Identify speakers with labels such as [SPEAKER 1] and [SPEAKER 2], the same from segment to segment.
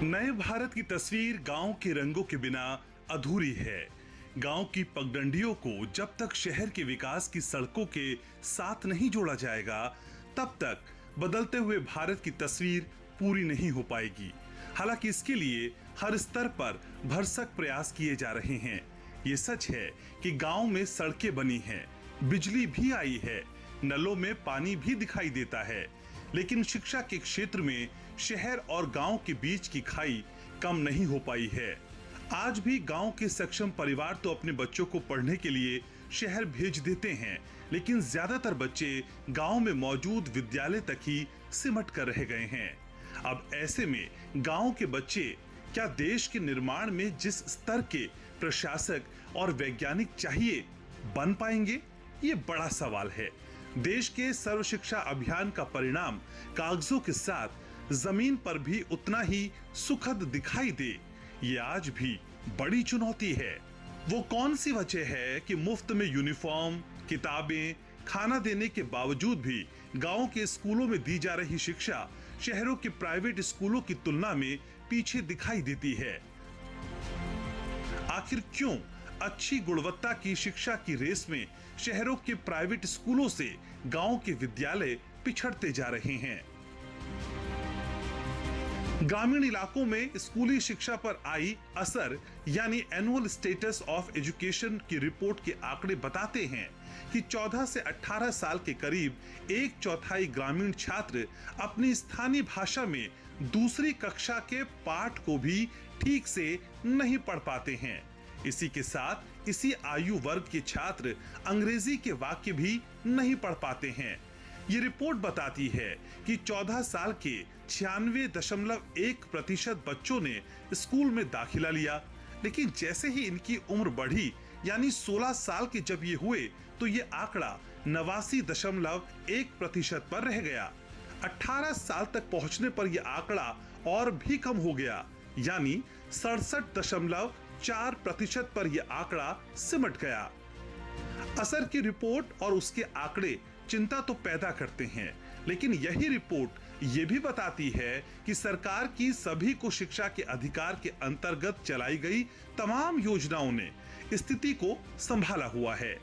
[SPEAKER 1] नए भारत की तस्वीर गांव के रंगों के बिना अधूरी है। गांव की पगडंडियों को जब तक शहर के विकास की सड़कों के साथ नहीं जोड़ा जाएगा, तब तक बदलते हुए भारत की तस्वीर पूरी नहीं हो पाएगी। हालांकि इसके लिए हर स्तर पर भरसक प्रयास किए जा रहे हैं। ये सच है कि गांव में सड़कें बनी हैं, बिजली भी आई है, नलों में पानी भी दिखाई देता है, लेकिन शिक्षा के क्षेत्र में शहर और गांव के बीच की खाई कम नहीं हो पाई है। आज भी गांव के सक्षम परिवार तो अपने बच्चों को पढ़ने के लिए शहर भेज देते हैं, लेकिन ज्यादातर बच्चे गांव में मौजूद विद्यालय तक ही सिमट कर रह गए हैं। अब ऐसे में गांव के बच्चे क्या देश के निर्माण में जिस स्तर के प्रशासक और वैज्ञानिक चाहिए बन पाएंगे? ये बड़ा सवाल है। देश के सर्व शिक्षा अभियान का परिणाम कागजों के साथ जमीन पर भी उतना ही सुखद दिखाई दे, ये आज भी बड़ी चुनौती है। वो कौन सी वजह है कि मुफ्त में यूनिफॉर्म, किताबें, खाना देने के बावजूद भी गांव के स्कूलों में दी जा रही शिक्षा शहरों के प्राइवेट स्कूलों की तुलना में पीछे दिखाई देती है? आखिर क्यों अच्छी गुणवत्ता की शिक्षा की रेस में शहरों के प्राइवेट स्कूलों से गांव के विद्यालय पिछड़ते जा रहे हैं? ग्रामीण इलाकों में स्कूली शिक्षा पर आई असर यानी एनुअल स्टेटस ऑफ एजुकेशन की रिपोर्ट के आंकड़े बताते हैं कि 14 से 18 साल के करीब 1/4 ग्रामीण छात्र अपनी स्थानीय भाषा में दूसरी कक्षा के पाठ को भी ठीक से नहीं पढ़ पाते हैं। इसी के साथ इसी आयु वर्ग के छात्र अंग्रेजी के वाक्य भी नहीं पढ़ पाते हैं। ये रिपोर्ट बताती है कि 14 साल के 96.1% बच्चों ने स्कूल में दाखिला लिया, लेकिन जैसे ही इनकी उम्र बढ़ी यानी 16 साल के जब ये हुए तो ये आंकड़ा 89.1% पर रह गया। 18 साल तक पहुंचने पर यह आंकड़ा और भी कम हो गया, यानी 67.4% पर यह आंकड़ा सिमट गया। असर की रिपोर्ट और उसके आंकड़े चिंता तो पैदा करते हैं, लेकिन यही रिपोर्ट ये भी बताती है कि सरकार की सभी को शिक्षा के अधिकार के अंतर्गत चलाई गई तमाम योजनाओं ने स्थिति को संभाला हुआ है।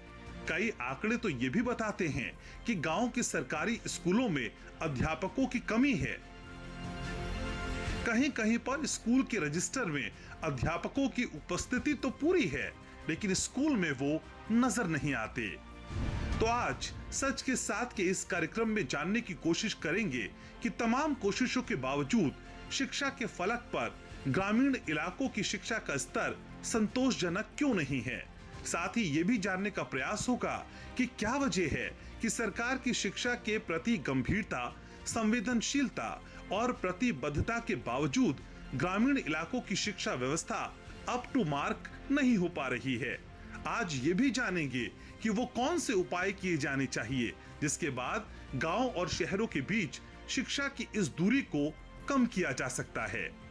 [SPEAKER 1] कई आंकड़े तो ये भी बताते हैं कि गांव के सरकारी स्कूलों में अध्यापकों की कमी है। कहीं कहीं पर स्कूल के रजिस्टर में अध्यापकों की उपस्थिति तो पूरी है, लेकिन स्कूल में वो नजर नहीं आते। तो आज सच के साथ के इस कार्यक्रम में जानने की कोशिश करेंगे कि तमाम कोशिशों के बावजूद शिक्षा के फलक पर ग्रामीण इलाकों की शिक्षा का स्तर संतोषजनक क्यों नहीं है। साथ ही ये भी जानने का प्रयास होगा कि क्या वजह है कि सरकार की शिक्षा के प्रति गंभीरता, संवेदनशीलता और प्रतिबद्धता के बावजूद ग्रामीण इलाकों की शिक्षा व्यवस्था अप टू मार्क नहीं हो पा रही है। आज ये भी जानेंगे कि वो कौन से उपाय किए जाने चाहिए जिसके बाद गांव और शहरों के बीच शिक्षा की इस दूरी को कम किया जा सकता है।